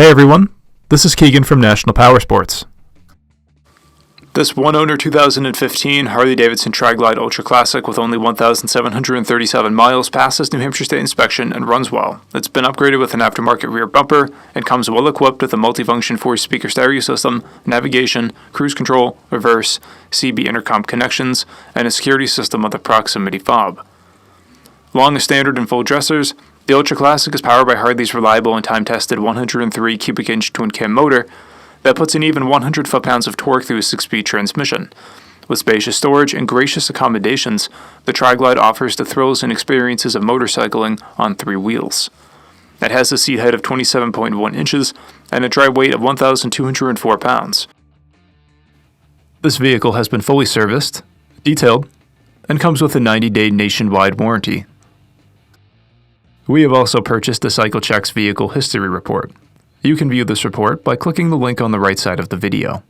Hey everyone, this is Keegan from National Powersports. This one-owner 2015 Harley-Davidson TRIGLIDE Ultra Classic with only 1,737 miles passes New Hampshire State inspection and runs well. It's been upgraded with an aftermarket rear bumper and comes well equipped with a multifunction 4-speaker stereo system, navigation, cruise control, reverse, CB intercom connections, and a security system with a proximity fob. Along with standard and full dressers, the Ultra Classic is powered by Harley's reliable and time-tested 103 cubic inch twin-cam motor that puts in even 100 foot-pounds of torque through a 6-speed transmission. With spacious storage and gracious accommodations, the TRIGLIDE offers the thrills and experiences of motorcycling on 3 wheels. It has a seat height of 27.1 inches and a dry weight of 1,204 pounds. This vehicle has been fully serviced, detailed, and comes with a 90-day nationwide warranty. We have also purchased the CycleCheck's Vehicle History Report. You can view this report by clicking the link on the right side of the video.